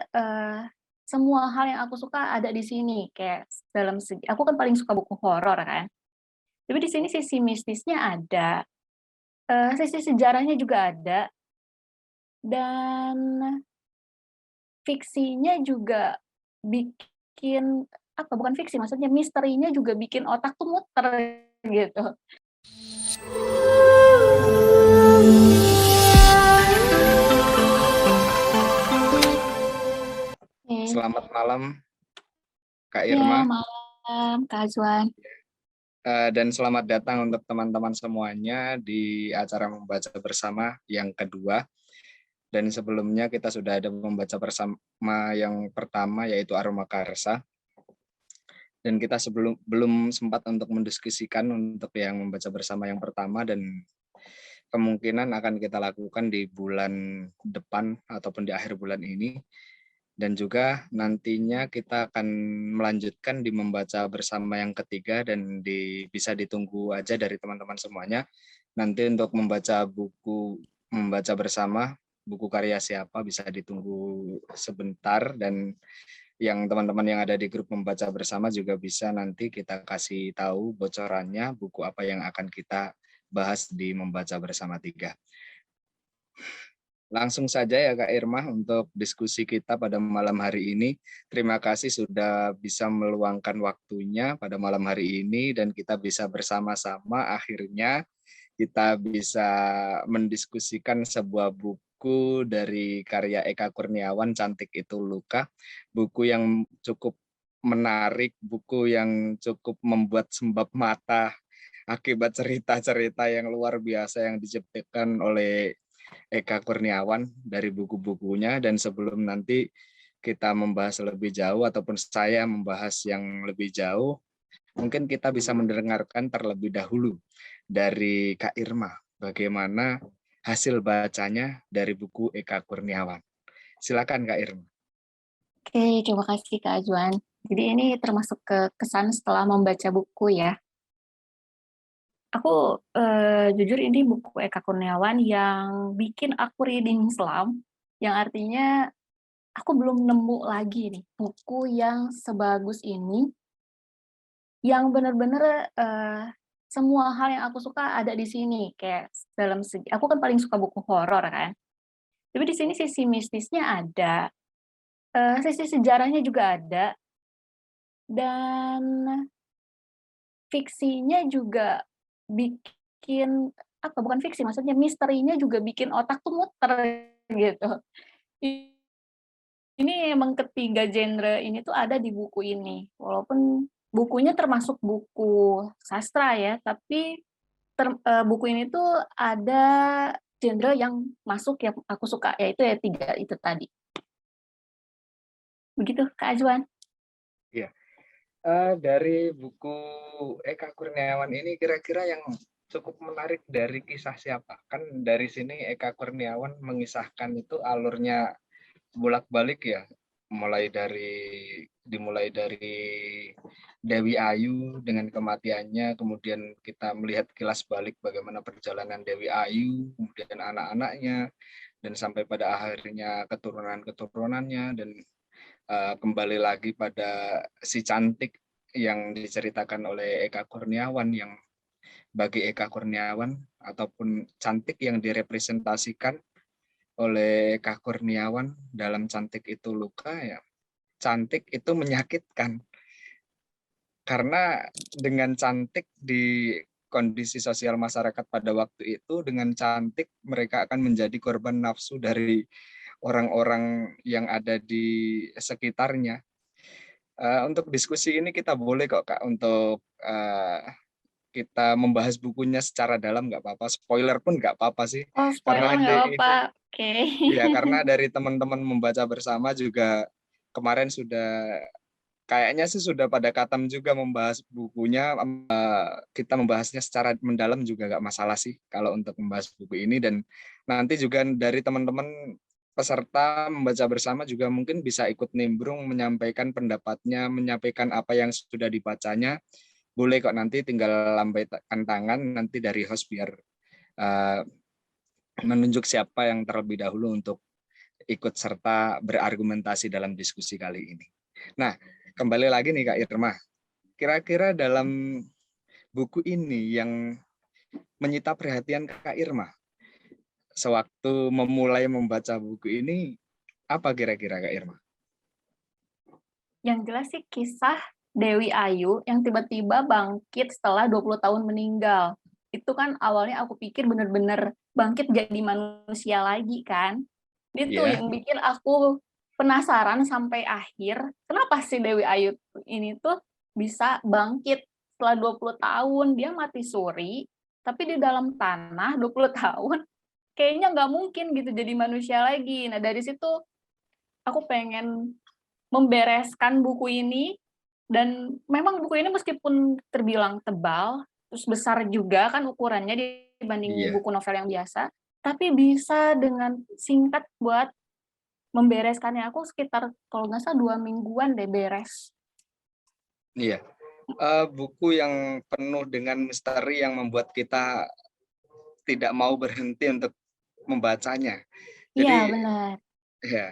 eee, semua hal yang aku suka ada di sini, kayak dalam segi aku kan paling suka buku horor kan, tapi di sini sisi mistisnya ada, sisi sejarahnya juga ada, dan fiksinya juga bikin apa, bukan fiksi, maksudnya misterinya juga bikin otak tuh muter gitu. Oke. Selamat malam, Kak Iya, Irma, malam Kak Azwan. dan selamat datang untuk teman-teman semuanya di acara membaca bersama yang kedua. Dan sebelumnya kita sudah ada membaca bersama yang pertama yaitu Aroma Karsa. Dan kita belum sempat untuk mendiskusikan untuk yang membaca bersama yang pertama dan kemungkinan akan kita lakukan di bulan depan ataupun di akhir bulan ini. Dan juga nantinya kita akan melanjutkan di membaca bersama yang ketiga dan bisa ditunggu aja dari teman-teman semuanya. Nanti untuk membaca bersama buku karya siapa bisa ditunggu sebentar, dan yang teman-teman yang ada di grup membaca bersama juga bisa nanti kita kasih tahu bocorannya buku apa yang akan kita bahas di membaca bersama tiga. Langsung saja ya Kak Irma untuk diskusi kita pada malam hari ini. Terima kasih sudah bisa meluangkan waktunya pada malam hari ini dan kita bisa bersama-sama akhirnya kita bisa mendiskusikan sebuah buku dari karya Eka Kurniawan, Cantik Itu Luka. Buku yang cukup menarik, buku yang cukup membuat sembab mata akibat cerita-cerita yang luar biasa yang diciptakan oleh Eka Kurniawan dari buku-bukunya. Dan sebelum nanti kita membahas lebih jauh ataupun saya membahas yang lebih jauh, mungkin kita bisa mendengarkan terlebih dahulu dari Kak Irma bagaimana hasil bacanya dari buku Eka Kurniawan. Silakan Kak Irma. Oke, terima kasih Kak Azwan. Jadi ini termasuk ke kesan setelah membaca buku ya. Aku, jujur ini buku Eka Kurniawan yang bikin aku reading slump, yang artinya aku belum nemu lagi nih buku yang sebagus ini, yang bener-bener, semua hal yang aku suka ada di sini. Kayak dalam segi aku kan paling suka buku horor kan, tapi di sini sisi mistisnya ada, sisi sejarahnya juga ada, dan fiksinya juga bikin apa, bukan fiksi, maksudnya misterinya juga bikin otak tuh muter gitu. Ini emang ketiga genre ini tuh ada di buku ini, walaupun bukunya termasuk buku sastra ya, tapi buku ini tuh ada genre yang masuk yang aku suka, yaitu ya 3 itu tadi. Begitu Kak Azwan. Iya. Dari buku Eka Kurniawan ini kira-kira yang cukup menarik dari kisah siapa? Kan dari sini Eka Kurniawan mengisahkan itu alurnya bolak-balik ya, dimulai dari Dewi Ayu dengan kematiannya, kemudian kita melihat kilas balik bagaimana perjalanan Dewi Ayu, kemudian anak-anaknya, dan sampai pada akhirnya keturunan-keturunannya, dan kembali lagi pada si cantik yang diceritakan oleh Eka Kurniawan, yang bagi Eka Kurniawan ataupun cantik yang direpresentasikan oleh Eka Kurniawan dalam Cantik Itu Luka, ya cantik itu menyakitkan karena dengan cantik di kondisi sosial masyarakat pada waktu itu, dengan cantik mereka akan menjadi korban nafsu dari orang-orang yang ada di sekitarnya. Untuk diskusi ini kita boleh kok Kak untuk kita membahas bukunya secara dalam, nggak apa-apa, spoiler pun nggak apa-apa sih, Oh, spoiler karena nggak apa-apa, ini oke. ya karena dari teman-teman membaca bersama juga kemarin sudah kayaknya sih sudah pada katam juga membahas bukunya. Kita membahasnya secara mendalam juga nggak masalah sih kalau untuk membahas buku ini, dan nanti juga dari teman-teman peserta membaca bersama juga mungkin bisa ikut nimbrung menyampaikan pendapatnya, menyampaikan apa yang sudah dibacanya. Boleh kok, nanti tinggal lambaikan tangan nanti dari host biar uh, menunjuk siapa yang terlebih dahulu untuk ikut serta berargumentasi dalam diskusi kali ini. Nah, kembali lagi nih Kak Irma. Kira-kira dalam buku ini yang menyita perhatian Kak Irma sewaktu memulai membaca buku ini, apa kira-kira Kak Irma? Yang jelas sih kisah Dewi Ayu yang tiba-tiba bangkit setelah 20 tahun meninggal. Itu kan awalnya aku pikir bener-bener bangkit jadi manusia lagi kan. Itu Ya, yang bikin aku penasaran sampai akhir, kenapa sih Dewi Ayu ini tuh bisa bangkit setelah 20 tahun. Dia mati suri, tapi di dalam tanah 20 tahun, kayaknya nggak mungkin gitu jadi manusia lagi. Nah dari situ aku pengen membereskan buku ini, dan memang buku ini meskipun terbilang tebal, terus besar juga kan ukurannya dibanding iya, buku novel yang biasa, tapi bisa dengan singkat buat membereskannya. Aku sekitar kalau nggak salah 2 mingguan deh beres. iya. Buku yang penuh dengan misteri yang membuat kita tidak mau berhenti untuk membacanya. Iya Jadi benar. ya,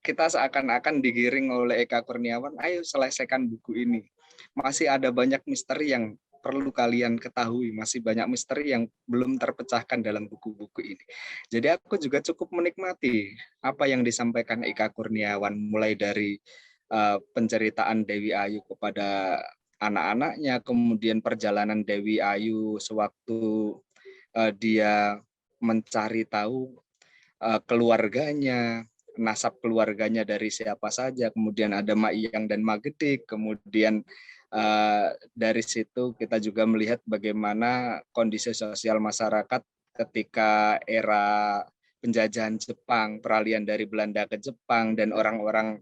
kita seakan-akan digiring oleh Eka Kurniawan, ayo selesaikan buku ini. Masih ada banyak misteri yang perlu kalian ketahui, masih banyak misteri yang belum terpecahkan dalam buku-buku ini. Jadi aku juga cukup menikmati apa yang disampaikan Eka Kurniawan, mulai dari penceritaan Dewi Ayu kepada anak-anaknya, kemudian perjalanan Dewi Ayu sewaktu dia mencari tahu keluarganya, nasab keluarganya dari siapa saja, kemudian ada Mak Iyang dan Mak Gedik, kemudian dari situ kita juga melihat bagaimana kondisi sosial masyarakat ketika era penjajahan Jepang, peralihan dari Belanda ke Jepang, dan orang-orang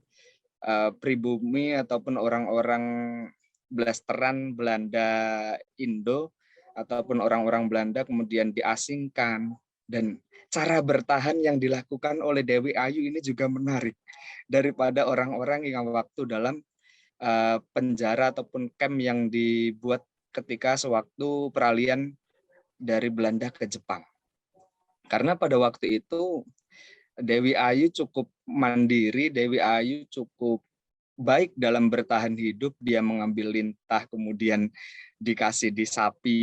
pribumi ataupun orang-orang blasteran Belanda Indo ataupun orang-orang Belanda kemudian diasingkan, dan cara bertahan yang dilakukan oleh Dewi Ayu ini juga menarik daripada orang-orang yang waktu dalam penjara ataupun camp yang dibuat ketika sewaktu peralihan dari Belanda ke Jepang. Karena pada waktu itu Dewi Ayu cukup mandiri, Dewi Ayu cukup baik dalam bertahan hidup. Dia mengambil lintah kemudian dikasih di sapi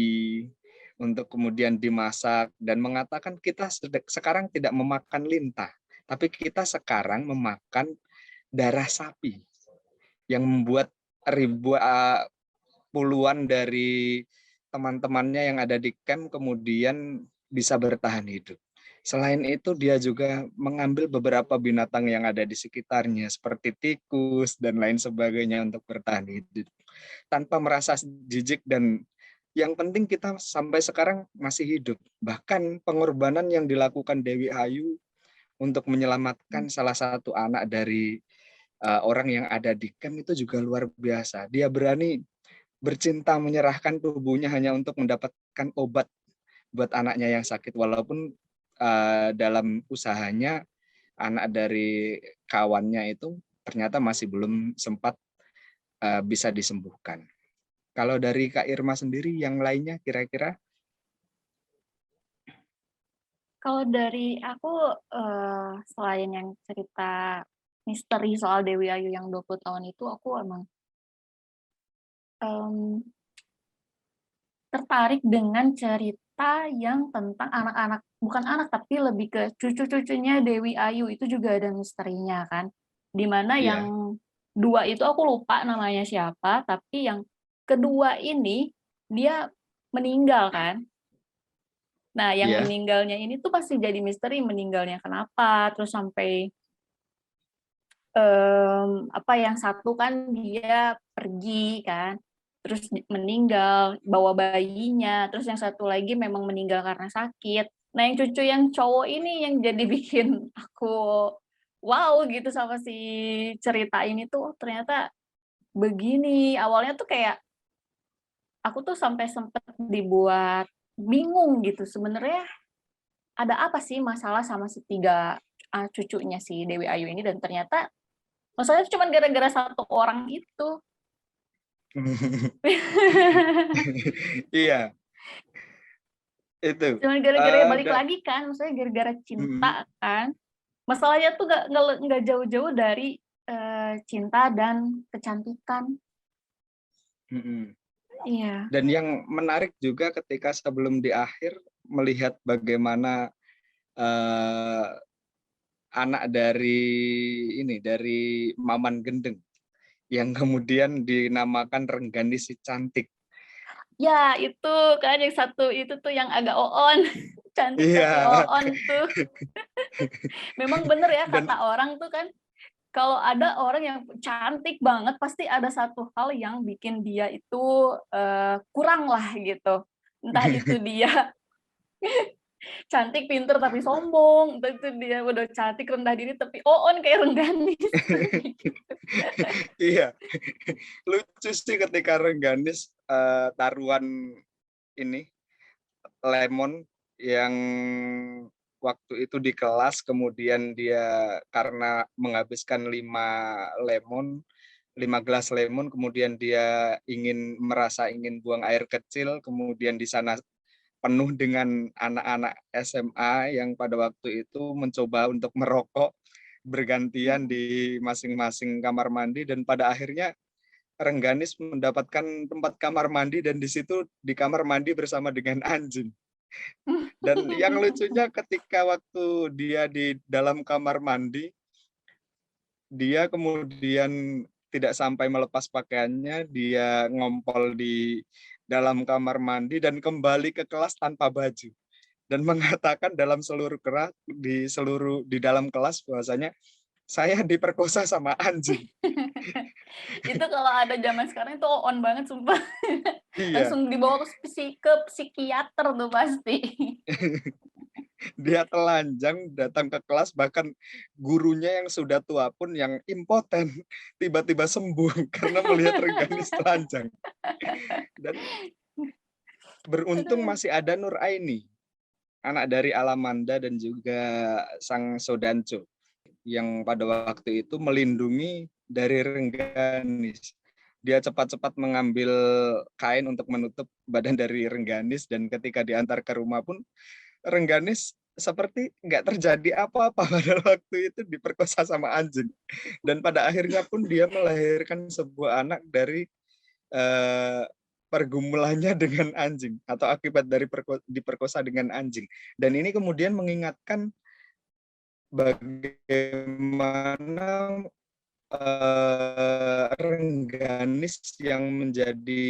untuk kemudian dimasak dan mengatakan kita sekarang tidak memakan lintah, tapi kita sekarang memakan darah sapi, yang membuat puluhan dari teman-temannya yang ada di camp kemudian bisa bertahan hidup. Selain itu dia juga mengambil beberapa binatang yang ada di sekitarnya seperti tikus dan lain sebagainya untuk bertahan hidup tanpa merasa jijik, dan yang penting kita sampai sekarang masih hidup. Bahkan pengorbanan yang dilakukan Dewi Ayu untuk menyelamatkan salah satu anak dari orang yang ada di camp itu juga luar biasa. Dia berani bercinta menyerahkan tubuhnya hanya untuk mendapatkan obat buat anaknya yang sakit, walaupun dalam usahanya anak dari kawannya itu ternyata masih belum sempat bisa disembuhkan. Kalau dari Kak Irma sendiri yang lainnya kira-kira? Kalau dari aku, selain yang cerita misteri soal Dewi Ayu yang 20 tahun itu, aku emang Mmm, tertarik dengan cerita yang tentang anak-anak, bukan anak, tapi lebih ke cucu-cucunya Dewi Ayu, itu juga ada misterinya kan. Di mana Iya, yang 2 itu aku lupa namanya siapa, tapi yang kedua ini, dia meninggal kan. Nah, yang iya, meninggalnya ini tuh pasti jadi misteri, meninggalnya kenapa, terus sampai, apa, yang satu kan dia pergi kan, terus meninggal, bawa bayinya, terus yang satu lagi memang meninggal karena sakit. Nah, yang cucu yang cowok ini yang jadi bikin aku wow gitu sama si cerita ini tuh, oh ternyata begini. Awalnya tuh kayak aku tuh sampai sempet dibuat bingung gitu, sebenarnya ada apa sih masalah sama si 3 cucunya si Dewi Ayu ini, dan ternyata masalahnya cuma gara-gara satu orang itu. iya itu. Cuman gara-gara balik Da- lagi kan, maksudnya gara-gara cinta kan. Masalahnya tuh nggak jauh-jauh dari cinta dan kecantikan. Mm-mm. Iya. Dan yang menarik juga ketika sebelum di akhir melihat bagaimana eh, anak dari Maman Gendeng yang kemudian dinamakan Rengganis si cantik. Ya, itu kan yang satu itu tuh yang agak oon, cantik Iya. tapi oon tuh. Memang bener ya Dan kata orang tuh kan, kalau ada orang yang cantik banget pasti ada satu hal yang bikin dia itu kurang lah gitu. Entah itu dia cantik, pinter tapi sombong, entah itu dia udah cantik rendah diri tapi oon kayak Rengganis. iya, lucu sih ketika Rengganis taruhan ini lemon yang waktu itu di kelas, kemudian dia karena menghabiskan 5 gelas lemon, kemudian dia merasa ingin buang air kecil, kemudian di sana penuh dengan anak-anak SMA yang pada waktu itu mencoba untuk merokok bergantian di masing-masing kamar mandi, dan pada akhirnya Rengganis mendapatkan tempat kamar mandi, dan di situ di kamar mandi bersama dengan anjing. Dan yang lucunya ketika waktu dia di dalam kamar mandi, dia kemudian tidak sampai melepas pakaiannya, dia ngompol di dalam kamar mandi dan kembali ke kelas tanpa baju. Dan mengatakan dalam seluruh kelas di dalam kelas bahwasanya saya diperkosa sama anjing. Itu kalau ada zaman sekarang itu on banget sumpah. Iya, Langsung dibawa ke psikiater tuh pasti. dia telanjang datang ke kelas, bahkan gurunya yang sudah tua pun yang impoten tiba-tiba sembuh karena melihat Rengganis telanjang. Dan beruntung Aduh. masih ada Nur Aini, anak dari Alamanda dan juga Sang Sodanco, yang pada waktu itu melindungi dari Rengganis. Dia cepat-cepat mengambil kain untuk menutup badan dari Rengganis, dan ketika diantar ke rumah pun Rengganis seperti nggak terjadi apa-apa pada waktu itu diperkosa sama anjing. Dan pada akhirnya pun dia melahirkan sebuah anak dari eh, pergumulannya dengan anjing, atau akibat dari diperkosa dengan anjing. Dan ini kemudian mengingatkan bagaimana Rengganis yang menjadi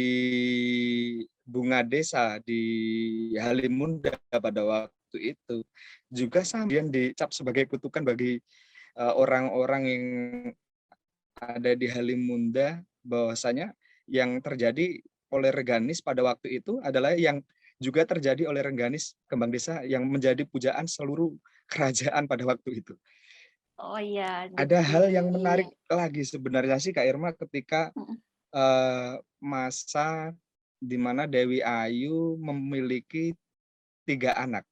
bunga desa di Halimunda pada waktu itu juga sama yang dicap sebagai kutukan bagi orang-orang yang ada di Halimunda, bahwasanya yang terjadi oleh Rengganis pada waktu itu adalah yang juga terjadi oleh Rengganis kembang desa yang menjadi pujaan seluruh kerajaan pada waktu itu. Oh iya, Ada jadi hal yang menarik lagi sebenarnya sih Kak Irma ketika masa di mana Dewi Ayu memiliki 3 anak.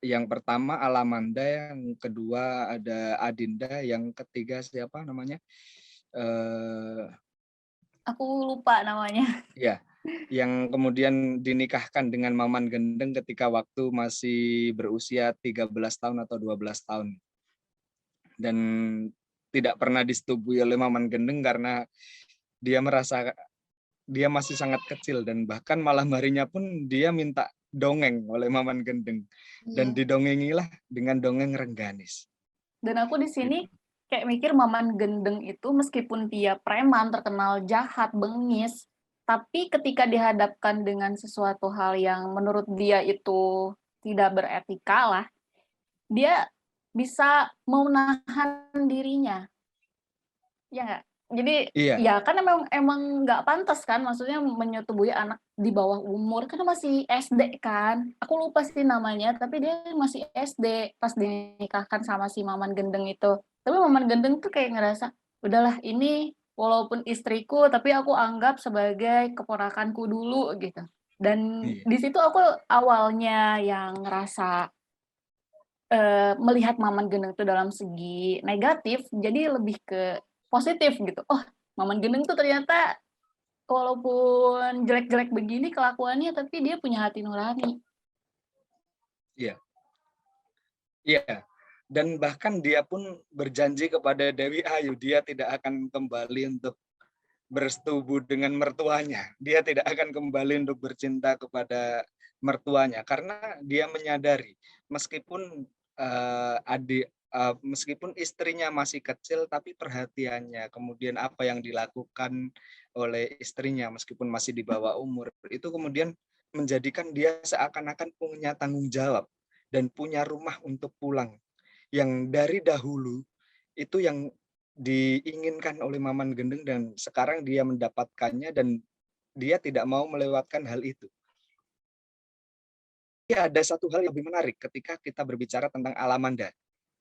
Yang pertama Alamanda, yang kedua ada Adinda, yang ketiga siapa namanya? aku lupa namanya. Ya, yang kemudian dinikahkan dengan Maman Gendeng ketika waktu masih berusia 13 tahun atau 12 tahun. Dan tidak pernah disetubui oleh Maman Gendeng karena dia merasa dia masih sangat kecil, dan bahkan malam harinya pun dia minta dongeng oleh Maman Gendeng, dan Iya. didongengilah dengan dongeng Rengganis. Dan aku di sini Gitu. kayak mikir Maman Gendeng itu meskipun dia preman, terkenal jahat, bengis, tapi ketika dihadapkan dengan sesuatu hal yang menurut dia itu tidak beretika lah, dia bisa menahan dirinya. Ya nggak? Jadi Iya, ya kan emang nggak pantas kan, maksudnya menyetubui anak di bawah umur kan masih SD kan. Aku lupa sih namanya, tapi dia masih SD pas dinikahkan sama si Maman Gendeng itu. Tapi Maman Gendeng tuh kayak ngerasa, udahlah ini walaupun istriku, tapi aku anggap sebagai keponakanku dulu gitu. Dan iya. di situ aku awalnya yang ngerasa melihat Maman Gendeng itu dalam segi negatif, jadi lebih ke positif gitu. Oh, Maman Gendeng tuh ternyata walaupun jelek-jelek begini kelakuannya, tapi dia punya hati nurani. Iya, iya. Dan bahkan dia pun berjanji kepada Dewi Ayu, dia tidak akan kembali untuk bersetubuh dengan mertuanya. Dia tidak akan kembali untuk bercinta kepada mertuanya karena dia menyadari meskipun meskipun istrinya masih kecil tapi perhatiannya, kemudian apa yang dilakukan oleh istrinya meskipun masih di bawah umur itu kemudian menjadikan dia seakan-akan punya tanggung jawab dan punya rumah untuk pulang yang dari dahulu itu yang diinginkan oleh Maman Gendeng dan sekarang dia mendapatkannya dan dia tidak mau melewatkan hal itu. Ya, ada satu hal yang lebih menarik ketika kita berbicara tentang Alamanda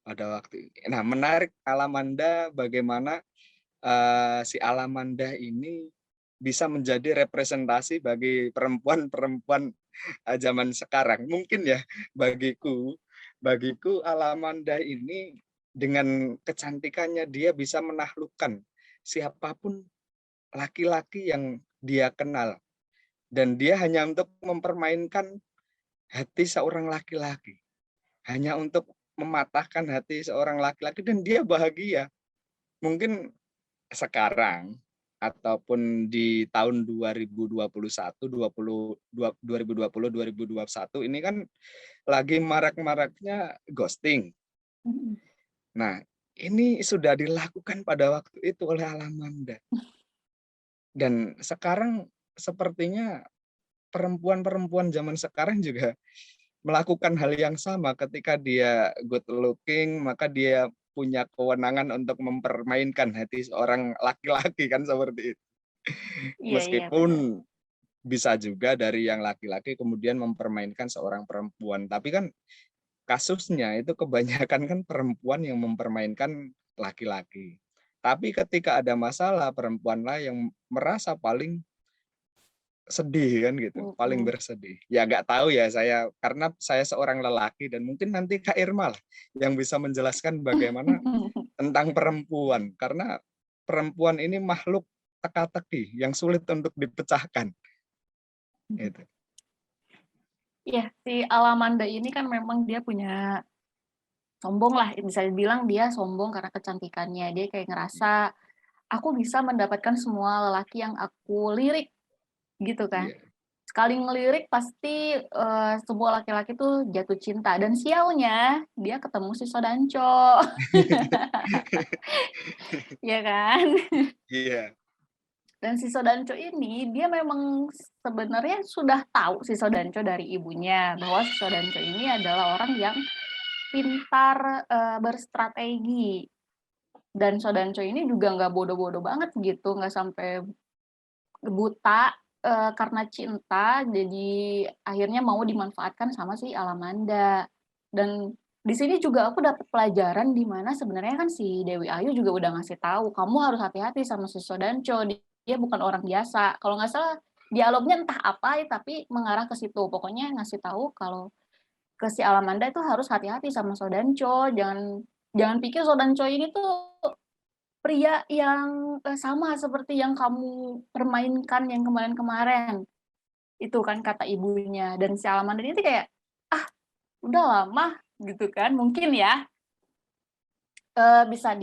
pada waktu ini. Nah, menarik Alamanda bagaimana si Alamanda ini bisa menjadi representasi bagi perempuan-perempuan zaman sekarang. Mungkin ya bagiku Alamanda ini dengan kecantikannya dia bisa menaklukkan siapapun laki-laki yang dia kenal dan dia hanya untuk mempermainkan hati seorang laki-laki, hanya untuk mematahkan hati seorang laki-laki dan dia bahagia. Mungkin sekarang ataupun di tahun 2021, 2021 ini kan lagi marak-maraknya ghosting. Mhm. Nah, ini sudah dilakukan pada waktu itu oleh Alamanda. Dan sekarang sepertinya perempuan-perempuan zaman sekarang juga melakukan hal yang sama ketika dia good looking, maka dia punya kewenangan untuk mempermainkan hati seorang laki-laki kan seperti itu. Iya iya, benar. Meskipun bisa juga dari yang laki-laki kemudian mempermainkan seorang perempuan, tapi kan kasusnya itu kebanyakan kan perempuan yang mempermainkan laki-laki. Tapi ketika ada masalah, perempuanlah yang merasa paling sedih kan gitu, paling Mhm. bersedih. Ya nggak tahu ya saya, karena saya seorang lelaki dan mungkin nanti Kak Irma lah yang bisa menjelaskan bagaimana tentang perempuan. Karena perempuan ini makhluk teka-teki yang sulit untuk dipecahkan. Gitu. Iya, si Alamanda ini kan memang dia punya sombong lah, bisa dibilang dia sombong karena kecantikannya. Dia kayak ngerasa, aku bisa mendapatkan semua lelaki yang aku lirik, gitu kan. Iya. Sekali ngelirik pasti semua laki-laki tuh jatuh cinta. Dan sialnya, dia ketemu si Sodanco, ya kan? Iya. Dan si Sodanco ini, dia memang sebenarnya sudah tahu si Sodanco dari ibunya, bahwa si Sodanco ini adalah orang yang pintar berstrategi. Dan Sodanco ini juga nggak bodoh-bodoh banget gitu, nggak sampai buta karena cinta, jadi akhirnya mau dimanfaatkan sama si Alamanda. Dan di sini juga aku dapat pelajaran di mana sebenarnya kan si Dewi Ayu juga udah ngasih tahu, kamu harus hati-hati sama si Sodanco, dia bukan orang biasa. Kalau nggak salah dialognya entah apa, tapi mengarah ke situ. Pokoknya ngasih tahu kalau ke si Alamanda itu harus hati-hati sama Sodanco, jangan jangan pikir Sodanco ini tuh pria yang sama seperti yang kamu permainkan yang kemarin-kemarin. Itu kan kata ibunya. Dan si Alamanda ini kayak, ah udah lama gitu kan. Mungkin ya bisa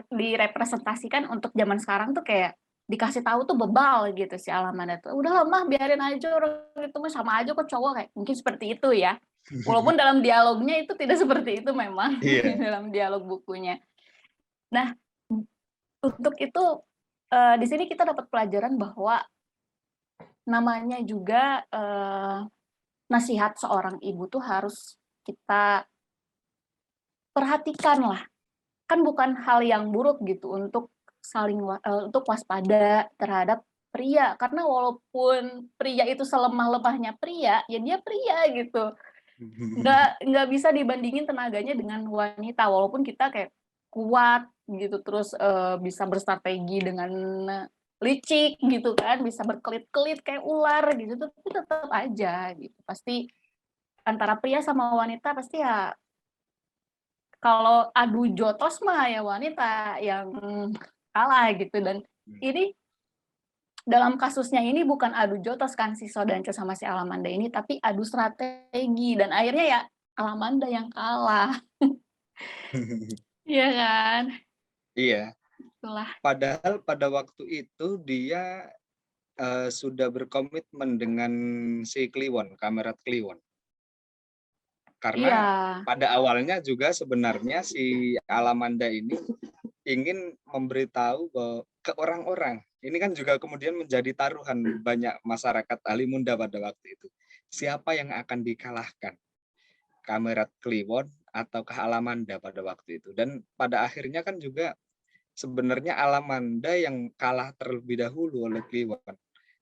direpresentasikan untuk zaman sekarang tuh kayak dikasih tahu tuh bebal gitu si Alamanda tuh. Udah lama biarin aja orang itu mah sama aja kok cowok kayak mungkin seperti itu ya. Walaupun dalam dialognya itu tidak seperti itu memang Iya. dalam dialog bukunya. Nah, untuk itu di sini kita dapat pelajaran bahwa namanya juga nasihat seorang ibu tuh harus kita perhatikan lah. Kan bukan hal yang buruk gitu untuk untuk waspada terhadap pria, karena walaupun pria itu selemah-lemahnya pria, ya dia pria gitu. Nggak bisa dibandingin tenaganya dengan wanita, walaupun kita kayak kuat gitu, terus bisa berstrategi dengan licik gitu kan, bisa berkelit-kelit kayak ular gitu, tapi tetap aja gitu. Pasti antara pria sama wanita pasti ya kalau adu jotos mah ya wanita yang kalah gitu. Dan ini dalam kasusnya ini bukan adu jotos kan si Sodanco sama si Alamanda ini, tapi adu strategi dan akhirnya ya Alamanda yang kalah. Iya kan? Iya, Itulah. padahal pada waktu itu dia, sudah berkomitmen dengan si Kliwon, Kamerat Kliwon. Iya. Karena pada awalnya juga sebenarnya si Alamanda ini ingin memberitahu ke orang-orang, ini kan juga kemudian menjadi taruhan banyak masyarakat Alimunda pada waktu itu. Siapa yang akan dikalahkan? Kamerat Kliwon ataukah Alamanda pada waktu itu? Dan pada akhirnya kan juga sebenarnya Alamanda yang kalah terlebih dahulu oleh Kliwon.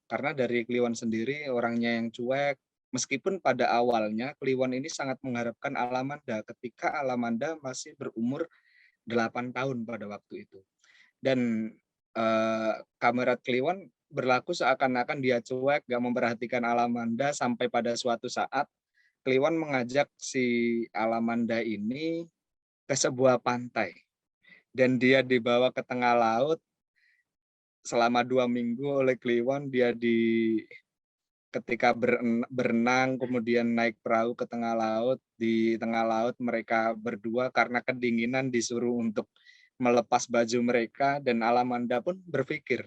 Karena dari Kliwon sendiri orangnya yang cuek, meskipun pada awalnya Kliwon ini sangat mengharapkan Alamanda ketika Alamanda masih berumur 8 tahun pada waktu itu. Dan Kamerat Kliwon berlaku seakan-akan dia cuek, gak memperhatikan Alamanda sampai pada suatu saat Kliwon mengajak si Alamanda ini ke sebuah pantai dan dia dibawa ke tengah laut selama 2 minggu oleh Kliwon. Dia ketika berenang kemudian naik perahu ke tengah laut. Di tengah laut mereka berdua karena kedinginan disuruh untuk melepas baju mereka, dan Alamanda pun berpikir,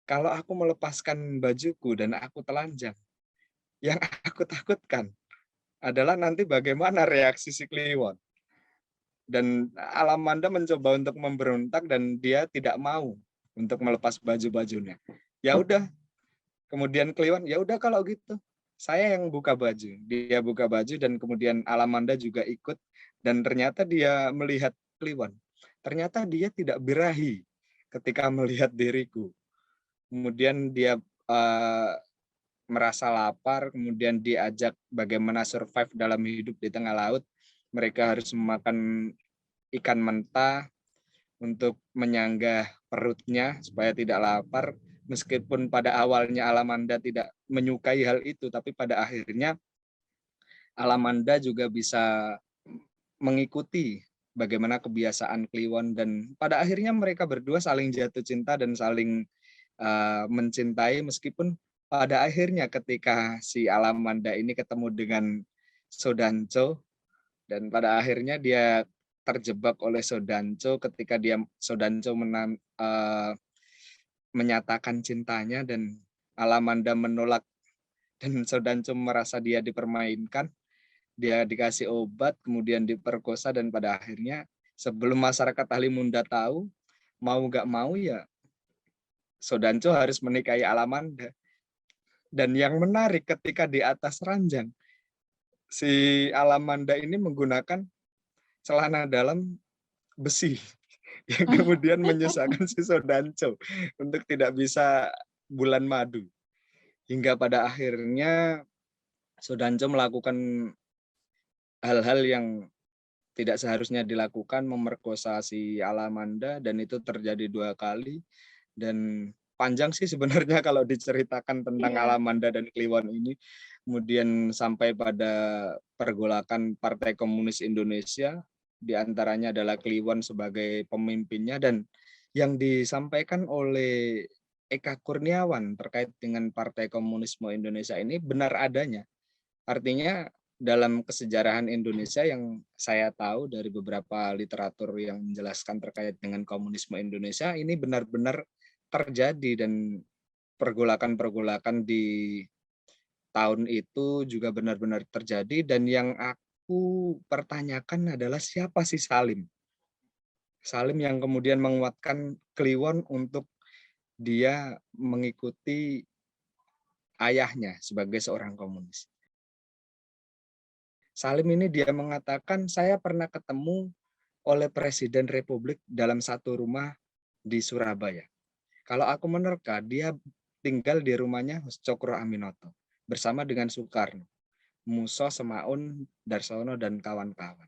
kalau aku melepaskan bajuku dan aku telanjang, yang aku takutkan adalah nanti bagaimana reaksi si Kliwon. Dan Alamanda mencoba untuk memberontak dan dia tidak mau untuk melepas baju-bajunya. Ya udah, kemudian Kliwon, ya udah kalau gitu saya yang buka baju. Dia buka baju dan kemudian Alamanda juga ikut, dan ternyata dia melihat Kliwon. Ternyata dia tidak birahi ketika melihat diriku. Kemudian dia merasa lapar, kemudian diajak bagaimana survive dalam hidup di tengah laut. Mereka harus memakan ikan mentah untuk menyanggah perutnya supaya tidak lapar. Meskipun pada awalnya Alamanda tidak menyukai hal itu, tapi pada akhirnya Alamanda juga bisa mengikuti bagaimana kebiasaan Kliwon, dan pada akhirnya mereka berdua saling jatuh cinta dan saling mencintai, meskipun pada akhirnya ketika si Alamanda ini ketemu dengan Sodanco, dan pada akhirnya dia terjebak oleh Sodanco ketika Sodanco menyatakan cintanya dan Alamanda menolak, dan Sodanco merasa dia dipermainkan. Dia dikasih obat, kemudian diperkosa, dan pada akhirnya sebelum masyarakat Halimunda tahu, mau gak mau ya Sodanco harus menikahi Alamanda. Dan yang menarik ketika di atas ranjang, si Alamanda ini menggunakan celana dalam besi yang kemudian menyusahkan si Sodanco untuk tidak bisa bulan madu. Hingga pada akhirnya Sodanco melakukan hal-hal yang tidak seharusnya dilakukan, memerkosa si Alamanda, dan itu terjadi 2 kali. Dan panjang sih sebenarnya kalau diceritakan tentang Iya. Alamanda dan Kliwon ini. Kemudian sampai pada pergolakan Partai Komunis Indonesia, di antaranya adalah Kliwon sebagai pemimpinnya, dan yang disampaikan oleh Eka Kurniawan terkait dengan Partai Komunisme Indonesia ini benar adanya. Artinya dalam kesejarahan Indonesia yang saya tahu dari beberapa literatur yang menjelaskan terkait dengan komunisme Indonesia, ini benar-benar terjadi, dan pergolakan-pergolakan di tahun itu juga benar-benar terjadi. Dan yang aku pertanyakan adalah siapa sih Salim? Salim yang kemudian menguatkan Kliwon untuk dia mengikuti ayahnya sebagai seorang komunis. Salim ini dia mengatakan, saya pernah ketemu oleh Presiden Republik dalam satu rumah di Surabaya. Kalau aku menerka, dia tinggal di rumahnya Cokro Aminoto bersama dengan Soekarno, Muso, Semaun, Darsono, dan kawan-kawan.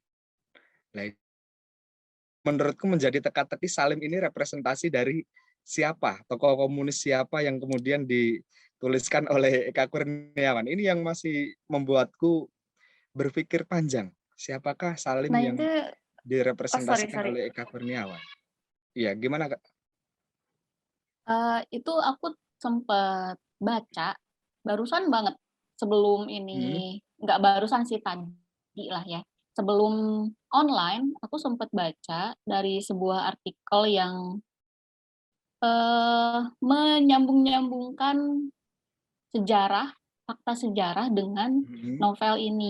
Menurutku menjadi teka-teki Salim ini representasi dari siapa, tokoh komunis siapa yang kemudian dituliskan oleh Eka Kurniawan. Ini yang masih membuatku berpikir panjang. Siapakah Salim Nah yang itu oh sorry direpresentasikan sorry. oleh Eka Kurniawan? Iya, gimana Kak? Itu aku sempet baca barusan banget sebelum Hmm, ini, nggak barusan sih tadi. pagi lah ya. Sebelum online, aku sempat baca dari sebuah artikel yang, menyambung-nyambungkan sejarah, fakta sejarah dengan Mhm. novel ini.